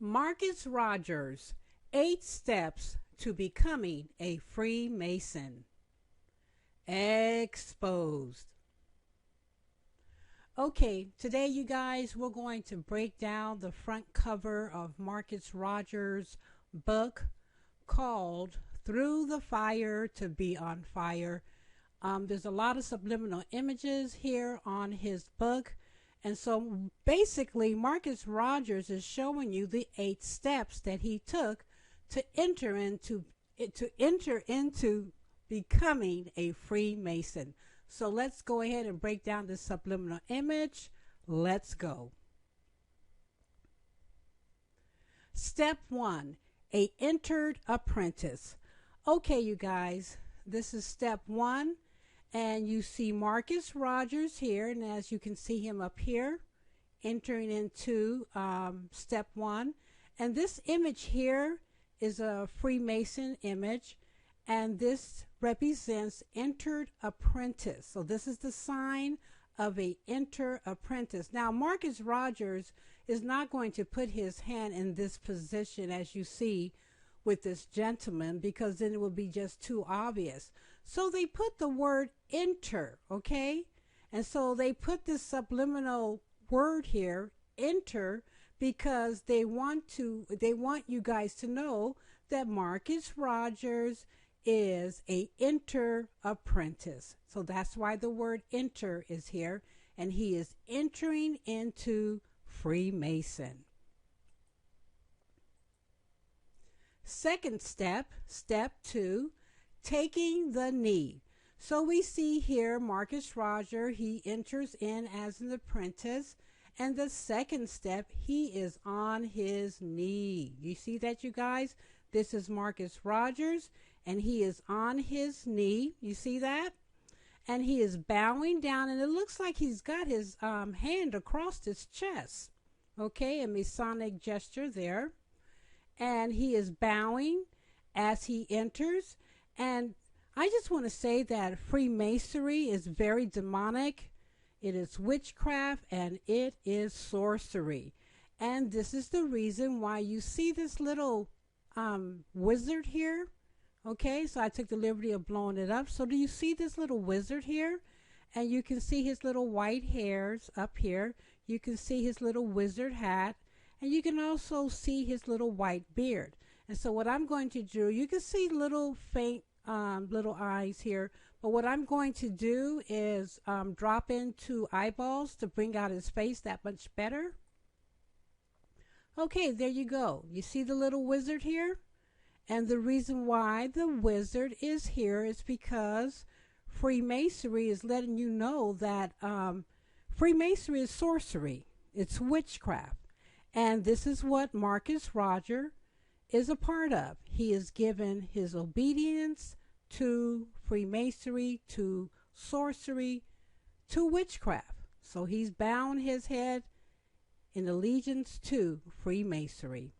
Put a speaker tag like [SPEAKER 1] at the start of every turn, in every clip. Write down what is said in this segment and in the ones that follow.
[SPEAKER 1] Marcus Rogers, 8 Steps to Becoming a Freemason. Exposed. Okay, today you guys, we're going to break down the front cover of Marcus Rogers' book called Through the Fire to Be on Fire. There's a lot of subliminal images here on his book. And so basically, Marcus Rogers is showing you the 8 steps that he took to enter into becoming a Freemason. So let's go ahead and break down this subliminal image. Let's go. Step 1, a entered apprentice. Okay, you guys, this is step 1. And you see Marcus Rogers here, and as you can see him up here, entering into step 1. And this image here is a Freemason image, and this represents entered apprentice. So this is the sign of a enter apprentice. Now, Marcus Rogers is not going to put his hand in this position as you see with this gentleman, because then it would be just too obvious. So they put the word enter, okay? And so they put this subliminal word here, enter, because they want you guys to know that Marcus Rogers is a enter apprentice. So that's why the word enter is here, and he is entering into Freemason. Second step, step 2, taking the knee. So we see here Marcus Rogers, he enters in as an apprentice, and the second step, he is on his knee. You see that, you guys? This is Marcus Rogers, and he is on his knee. You see that? And he is bowing down, and it looks like he's got his hand across his chest. Okay, a Masonic gesture there. And he is bowing as he enters. And I just want to say that Freemasonry is very demonic. It is witchcraft and it is sorcery. And this is the reason why you see this little wizard here. Okay, so I took the liberty of blowing it up. So do you see this little wizard here? And you can see his little white hairs up here. You can see his little wizard hat. And you can also see his little white beard. And so what I'm going to do, you can see little faint little eyes here. But what I'm going to do is drop into eyeballs to bring out his face that much better. Okay, there you go. You see the little wizard here? And the reason why the wizard is here is because Freemasonry is letting you know that Freemasonry is sorcery. It's witchcraft. And this is what Marcus Rogers is a part of. He is given his obedience to Freemasonry, to sorcery, to witchcraft. So he's bound his head in allegiance to Freemasonry.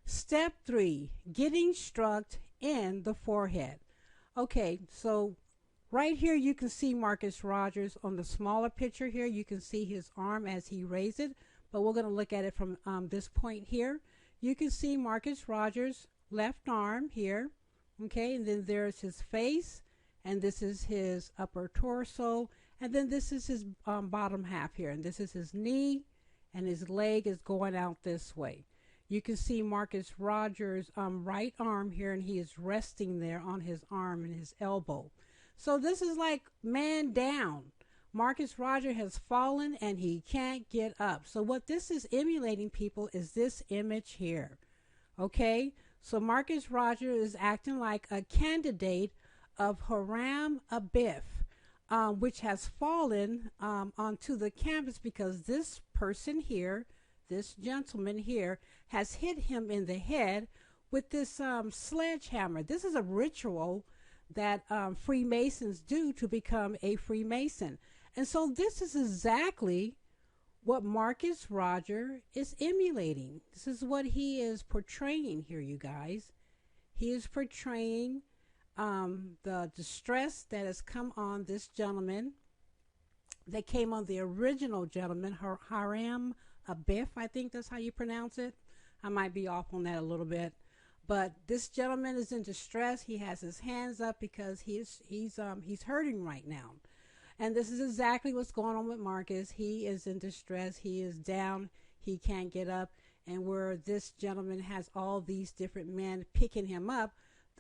[SPEAKER 1] Step 3, getting struck in the forehead. Okay, so right here you can see Marcus Rogers. On the smaller picture here, you can see his arm as he raised it, but we're going to look at it from this point here. You can see Marcus Rogers' left arm here, okay, and then there's his face, and this is his upper torso, and then this is his bottom half here, and this is his knee, and his leg is going out this way. You can see Marcus Rogers' right arm here, and he is resting there on his arm and his elbow. So this is like man down. Marcus Rogers has fallen and he can't get up. So what this is emulating, people, is this image here. Okay, so Marcus Rogers is acting like a candidate of Hiram Abiff, which has fallen onto the canvas because this person here, this gentleman here, has hit him in the head with this sledgehammer. This is a ritual that Freemasons do to become a Freemason. And so this is exactly what Marcus Rogers is emulating. This is what he is portraying here, you guys. He is portraying the distress that has come on this gentleman that came on the original gentleman, Hiram Abiff, I think that's how you pronounce it. I might be off on that a little bit. But this gentleman is in distress. He has his hands up because he's hurting right now. And this is exactly what's going on with Marcus. He is in distress. He is down. He can't get up. And where this gentleman has all these different men picking him up,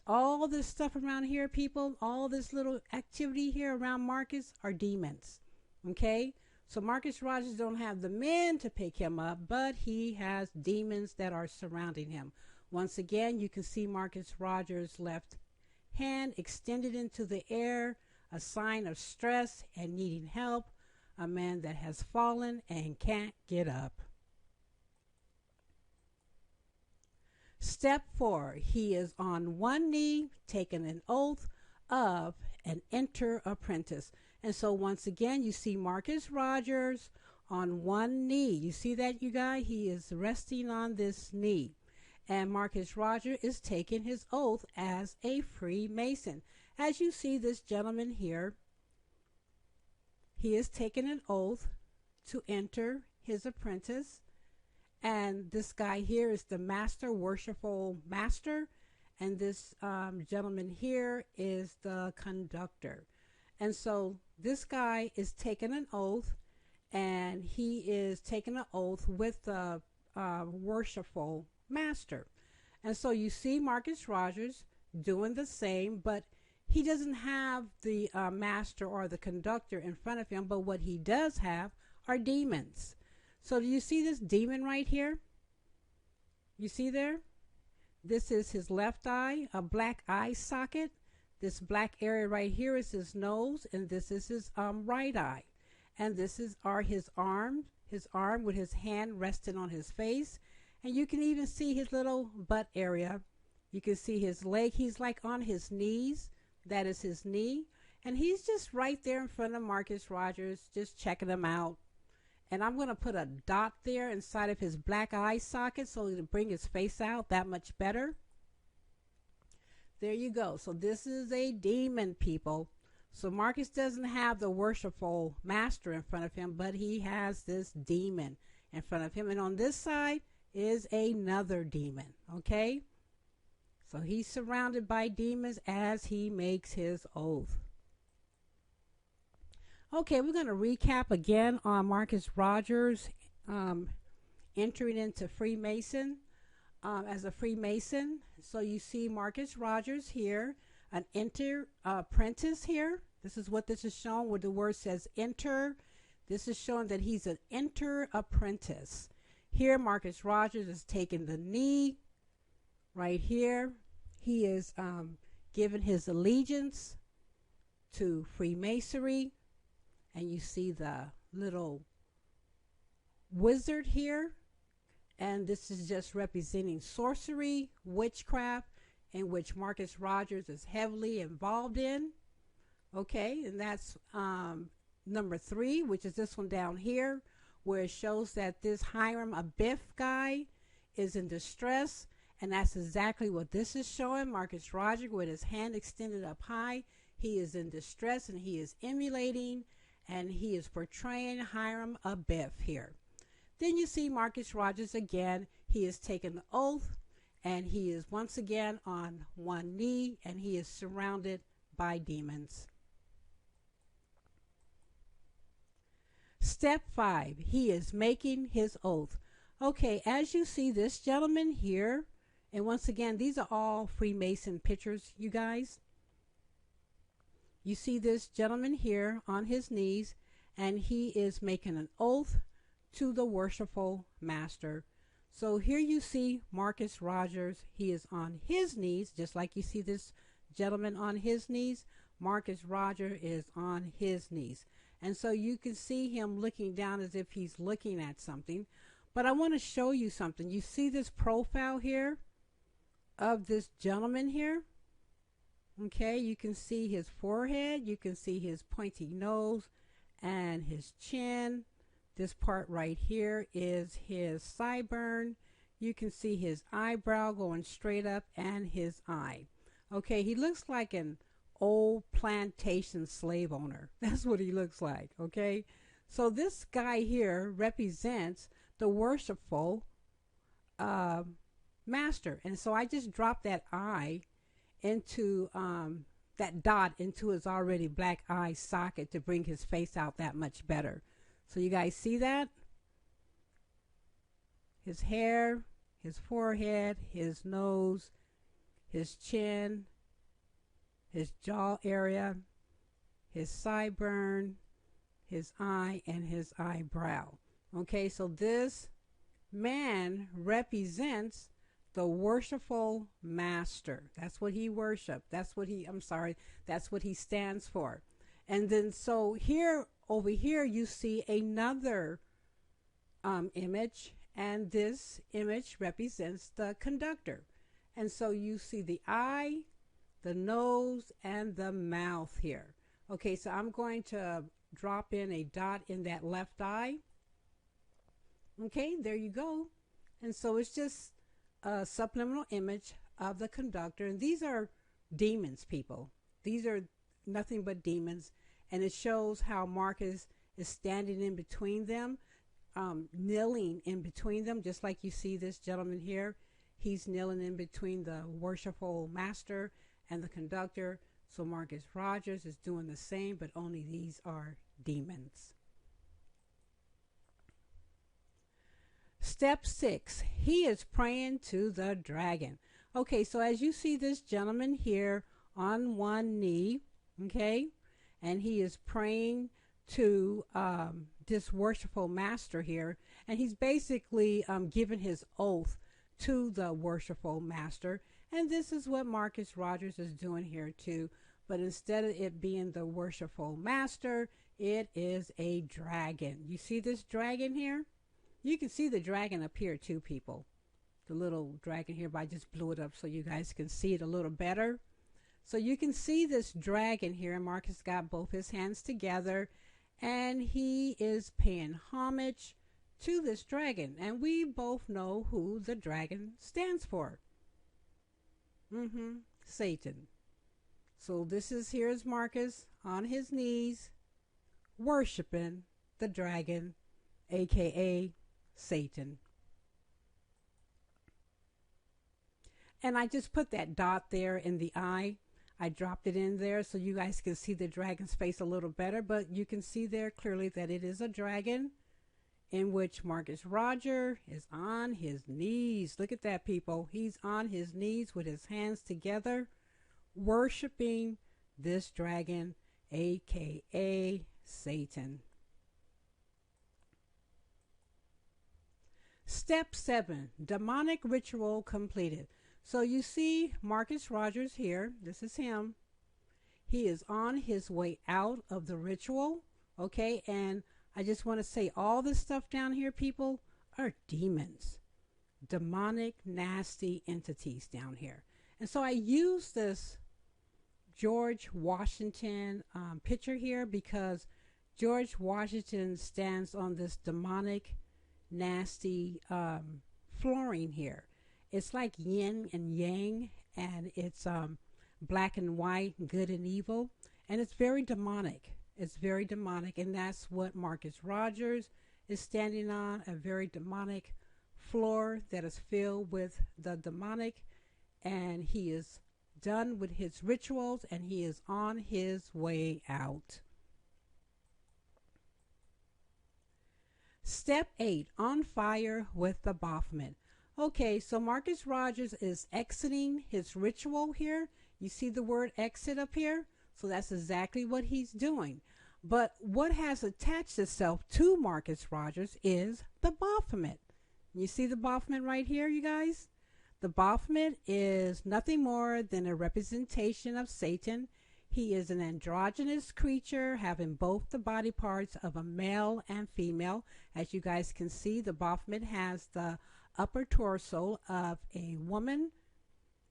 [SPEAKER 1] all this stuff around here, people, all this little activity here around Marcus are demons. Okay? So Marcus Rogers don't have the men to pick him up, but he has demons that are surrounding him. Once again, you can see Marcus Rogers' left hand extended into the air, a sign of stress and needing help, a man that has fallen and can't get up. Step 4, he is on one knee, taking an oath of an apprentice. And so once again, you see Marcus Rogers on one knee. You see that, you guys? He is resting on this knee. And Marcus Rogers is taking his oath as a Freemason. As you see this gentleman here, he is taking an oath to enter his apprentice. And this guy here is the master, worshipful master. And this gentleman here is the conductor. And so this guy is taking an oath, and he is taking an oath with the worshipful master. And so you see Marcus Rogers doing the same, but he doesn't have the master or the conductor in front of him, but what he does have are demons. So do you see this demon right here? You see there? This is his left eye, a black eye socket. This black area right here is his nose, and this is his right eye. And this is his arm with his hand resting on his face. And you can even see his little butt area. You can see his leg. He's like on his knees. That is his knee. And he's just right there in front of Marcus Rogers, just checking him out. And I'm going to put a dot there inside of his black eye socket so to bring his face out that much better. There you go. So this is a demon, people. So Marcus doesn't have the worshipful master in front of him, but he has this demon in front of him. And on this side is another demon. Okay? So he's surrounded by demons as he makes his oath. Okay, we're going to recap again on Marcus Rogers entering into Freemason as a Freemason. So you see Marcus Rogers here, an apprentice here. This is what this is showing where the word says enter. This is showing that he's an apprentice. Here Marcus Rogers is taking the knee right here. He is giving his allegiance to Freemasonry. And you see the little wizard here. And this is just representing sorcery, witchcraft, in which Marcus Rogers is heavily involved in. Okay, and that's number 3, which is this one down here, where it shows that this Hiram Abiff guy is in distress. And that's exactly what this is showing. Marcus Rogers with his hand extended up high. He is in distress and he is emulating. And he is portraying Hiram Abiff here. Then you see Marcus Rogers again. He is taking the oath, and he is once again on one knee, and he is surrounded by demons. Step 5, he is making his oath. Okay, as you see this gentleman here, and once again, these are all Freemason pictures, you guys. You see this gentleman here on his knees, and he is making an oath to the worshipful master. So here you see Marcus Rogers. He is on his knees, just like you see this gentleman on his knees. Marcus Rogers is on his knees. And so you can see him looking down as if he's looking at something. But I want to show you something. You see this profile here of this gentleman here? Okay, you can see his forehead, you can see his pointy nose and his chin. This part right here is his sideburn. You can see his eyebrow going straight up and his eye. Okay, he looks like an old plantation slave owner. That's what he looks like, okay? So this guy here represents the worshipful master. And so I just dropped that eye into that dot into his already black eye socket to bring his face out that much better. So you guys see that? His hair, his forehead, his nose, his chin, his jaw area, his sideburn, his eye, and his eyebrow. Okay, so this man represents the worshipful master. That's what he worshiped. That's what he, that's what he stands for. And then so here, over here, you see another image, and this image represents the conductor. And so you see the eye, the nose, and the mouth here. Okay, so I'm going to drop in a dot in that left eye. Okay, there you go. And so it's just a subliminal image of the conductor. And these are demons, people. These are nothing but demons. And it shows how Marcus is standing in between them, kneeling in between them, just like you see this gentleman here. He's kneeling in between the worshipful master and the conductor. So Marcus Rogers is doing the same, but only these are demons. Step 6, he is praying to the dragon. Okay, so as you see this gentleman here on one knee, okay, and he is praying to this worshipful master here, and he's basically giving his oath to the worshipful master. And this is what Marcus Rogers is doing here too, but instead of it being the worshipful master, it is a dragon. You see this dragon here? You can see the dragon up here too, people. The little dragon here, but I just blew it up so you guys can see it a little better. So you can see this dragon here, and Marcus got both his hands together, and he is paying homage to this dragon. And we both know who the dragon stands for. Satan. So this is, here's Marcus on his knees worshiping the dragon, aka Satan. And I just put that dot there in the eye. I dropped it in there so you guys can see the dragon's face a little better, but you can see there clearly that it is a dragon in which Marcus Roger is on his knees. Look at that, people. He's on his knees with his hands together, worshiping this dragon, aka Satan. Step 7, demonic ritual completed. So you see Marcus Rogers here. This is him. He is on his way out of the ritual. Okay, and I just want to say all this stuff down here, people, are demons. Demonic, nasty entities down here. And so I use this George Washington picture here because George Washington stands on this demonic, nasty flooring here. It's like yin and yang, and it's black and white, good and evil, and it's very demonic. It's very demonic, and that's what Marcus Rogers is standing on, a very demonic floor that is filled with the demonic, and he is done with his rituals, and he is on his way out. Step 8, on fire with the Baphomet. Okay, so Marcus Rogers is exiting his ritual here. You see the word exit up here? So that's exactly what he's doing. But what has attached itself to Marcus Rogers is the Baphomet. You see the Baphomet right here, you guys? The Baphomet is nothing more than a representation of Satan. He is an androgynous creature having both the body parts of a male and female. As you guys can see, the Baphomet has the upper torso of a woman.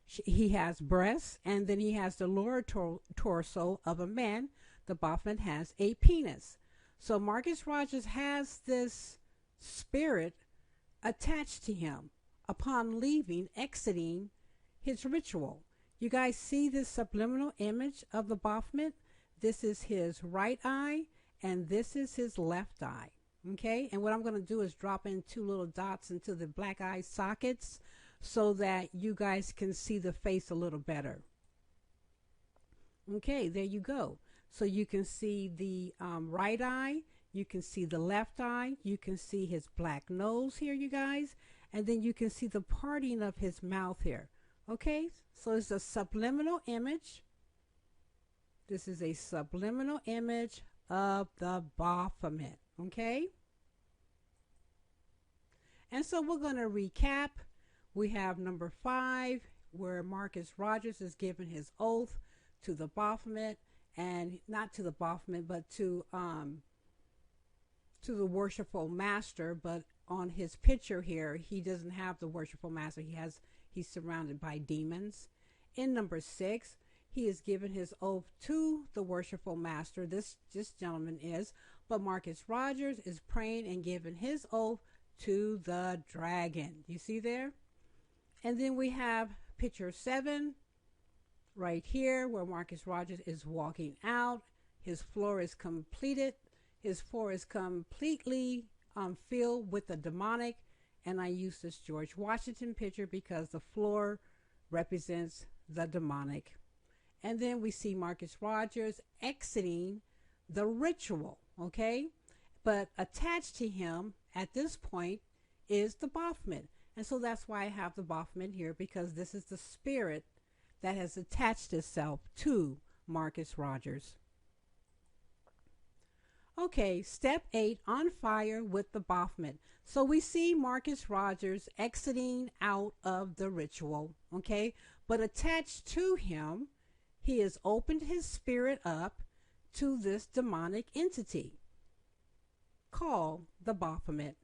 [SPEAKER 1] He has breasts, and then he has the lower torso of a man. The Baphomet has a penis. So Marcus Rogers has this spirit attached to him upon leaving, exiting his ritual. You guys see this subliminal image of the Baphomet? This is his right eye, and this is his left eye. Okay, and what I'm going to do is drop in 2 little dots into the black eye sockets so that you guys can see the face a little better. Okay, there you go. So you can see the right eye, you can see the left eye, you can see his black nose here, you guys, and then you can see the parting of his mouth here. Okay, so it's a subliminal image. This is a subliminal image of the Baphomet. Okay, and so we're going to recap. We have number 5, where Marcus Rogers is giving his oath to the Baphomet, and not to the Baphomet, but to the worshipful master. But on his picture here, he doesn't have the worshipful master. He's surrounded by demons. In number 6, he is given his oath to the worshipful master. This gentleman is, but Marcus Rogers is praying and giving his oath to the dragon. You see there? And then we have picture 7 right here, where Marcus Rogers is walking out. His floor is completed. His floor is completely filled with the demonic. And I use this George Washington picture because the floor represents the demonic. And then we see Marcus Rogers exiting the ritual, okay? But attached to him at this point is the Baphomet. And so that's why I have the Baphomet here, because this is the spirit that has attached itself to Marcus Rogers. Okay, step 8, on fire with the Baphomet. So we see Marcus Rogers exiting out of the ritual, okay? But attached to him, he has opened his spirit up to this demonic entity called the Baphomet.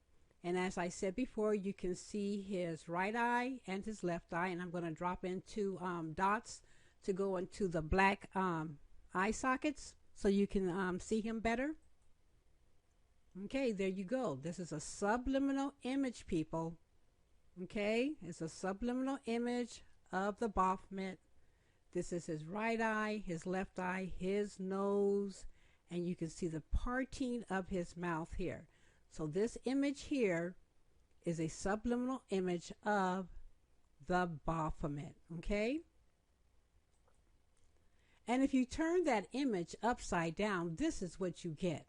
[SPEAKER 1] And as I said before, you can see his right eye and his left eye. And I'm going to drop in 2 dots to go into the black eye sockets so you can see him better. Okay, there you go. This is a subliminal image, people. Okay, it's a subliminal image of the Baphomet. This is his right eye, his left eye, his nose, and you can see the parting of his mouth here. So this image here is a subliminal image of the Baphomet, okay? And if you turn that image upside down, this is what you get,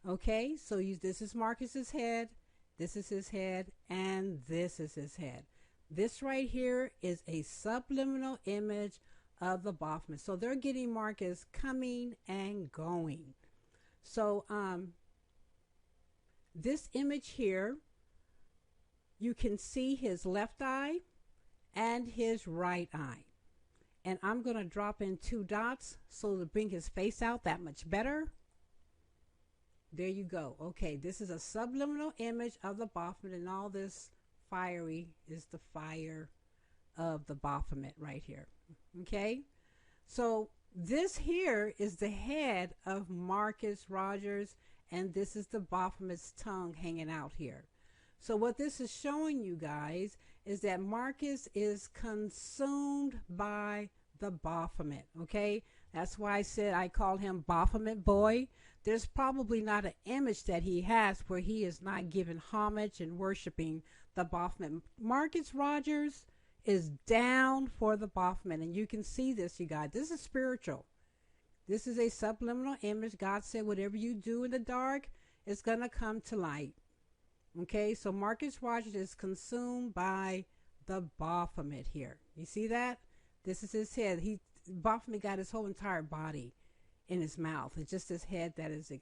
[SPEAKER 1] okay? So this is Marcus's head, this is his head, and this is his head. This right here is a subliminal image of the Baphomet. So they're getting Marcus coming and going. So this image here, you can see his left eye and his right eye. And I'm going to drop in 2 dots so to bring his face out that much better. There you go. Okay, this is a subliminal image of the Baphomet, and all this fiery is the fire of the Baphomet right here. Okay, so this here is the head of Marcus Rogers, and this is the Baphomet's tongue hanging out here. So what this is showing you guys is that Marcus is consumed by the Baphomet, okay? That's why I said I call him Baphomet Boy. There's probably not an image that he has where he is not giving homage and worshiping the Baphomet. Marcus Rogers is down for the Baphomet, and you can see this, you guys. This is spiritual. This is a subliminal image. God said whatever you do in the dark is going to come to light. Okay, so Marcus Rogers is consumed by the Baphomet here. You see that? This is his head. Baphomet got his whole entire body in his mouth. It's just his head that is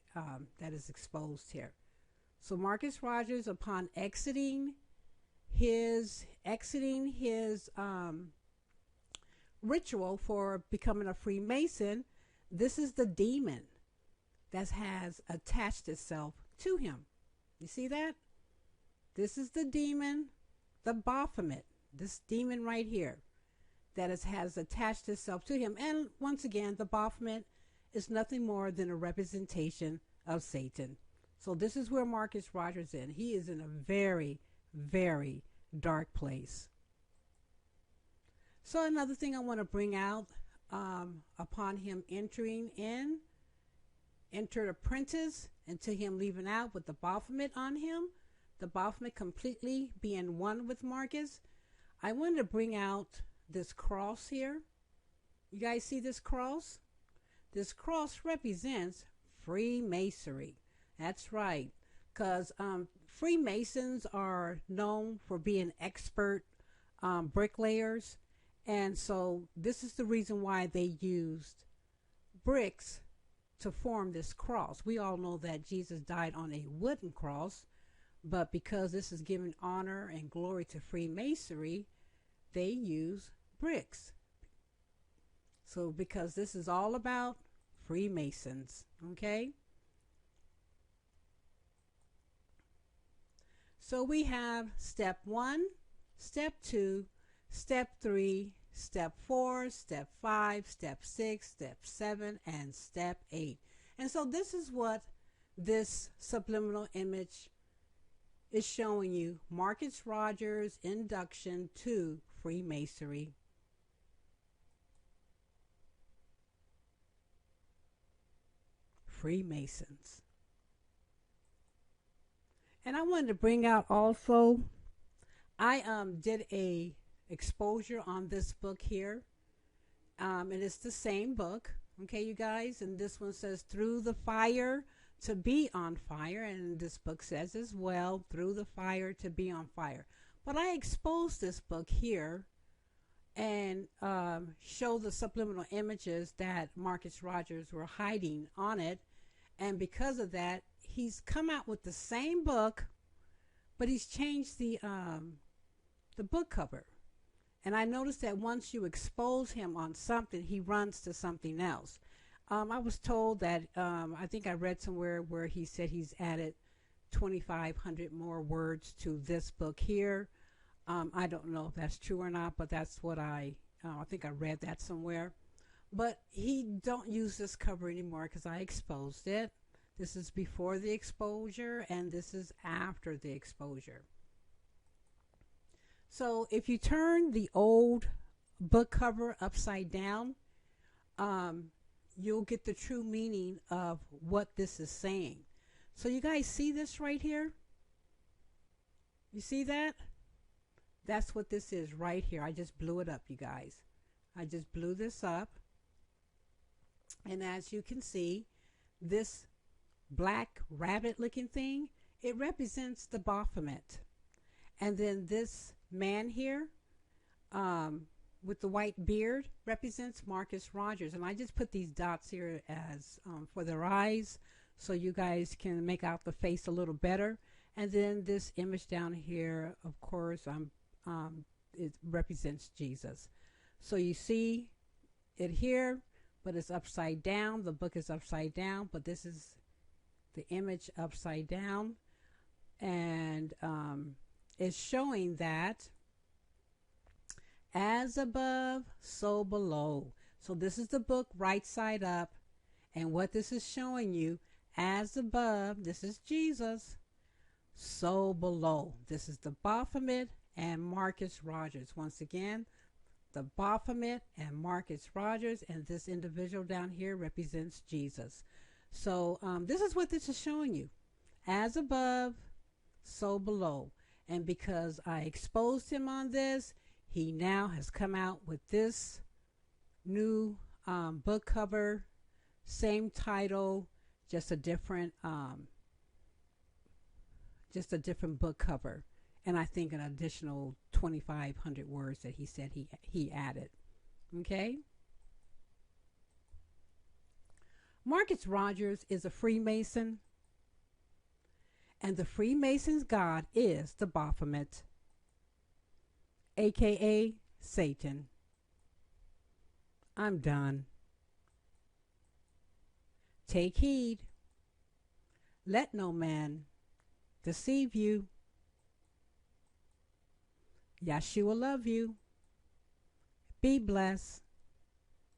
[SPEAKER 1] exposed here. So Marcus Rogers, upon exiting his ritual for becoming a Freemason, this is the demon that has attached itself to him. You see that? This is the demon, the Baphomet, this demon right here that has attached itself to him. And once again, the Baphomet is nothing more than a representation of Satan. So this is where Marcus Rogers is in. He is in a very, very dark place. So another thing I want to bring out, upon him entered Apprentice, and to him leaving out with the baphomet on him, the baphomet completely being one with Marcus. I wanted to bring out this cross here. You guys see this cross? This cross represents Freemasonry. That's right, because Freemasons are known for being expert bricklayers, and so this is the reason why they used bricks to form this cross. We all know that Jesus died on a wooden cross, but because this is giving honor and glory to Freemasonry, they use bricks. So because this is all about Freemasons, okay? So we have step 1, step 2, step 3, step 4, step 5, step 6, step 7, and step 8. And so this is what this subliminal image is showing you. Marcus Rogers' induction to Freemasonry. Freemasons. And I wanted to bring out also, I did a exposure on this book here, and it's the same book, okay, you guys, and this one says through the fire to be on fire, and this book says as well through the fire to be on fire. But I exposed this book here and show the subliminal images that Marcus Rogers were hiding on it, and because of that, he's come out with the same book, but he's changed the book cover. And I noticed that once you expose him on something, he runs to something else. I was told that, I think I read somewhere where he said he's added 2,500 more words to this book here. I don't know if that's true or not, but that's what I think I read that somewhere. But he don't use this cover anymore because I exposed it. This is before the exposure, and this is after the exposure. So if you turn the old book cover upside down, you'll get the true meaning of what this is saying. So you guys see this right here? You see that? That's what this is right here. I just blew it up, you guys. I just blew this up. And as you can see, this black rabbit looking thing, it represents the Baphomet. And then this man here with the white beard represents Marcus Rogers. And I just put these dots here as for their eyes, so you guys can make out the face a little better. And then this image down here, of course, it represents Jesus. So you see it here, but it's upside down. The book is upside down, but this is the image upside down. And it's showing that as above, so below. So this is the book right side up. And what this is showing you, as above, this is Jesus, so below. This is the Baphomet and Marcus Rogers. Once again, the Baphomet and Marcus Rogers, and this individual down here represents Jesus. So this is what this is showing you. As above, so below. And because I exposed him on this, he now has come out with this new book cover, same title, just a different book cover. And I think an additional 2,500 words that he said he added. Okay? Marcus Rogers is a Freemason, and the Freemason's God is the Baphomet, aka Satan. I'm done. Take heed. Let no man deceive you. Yeshua love you. Be blessed.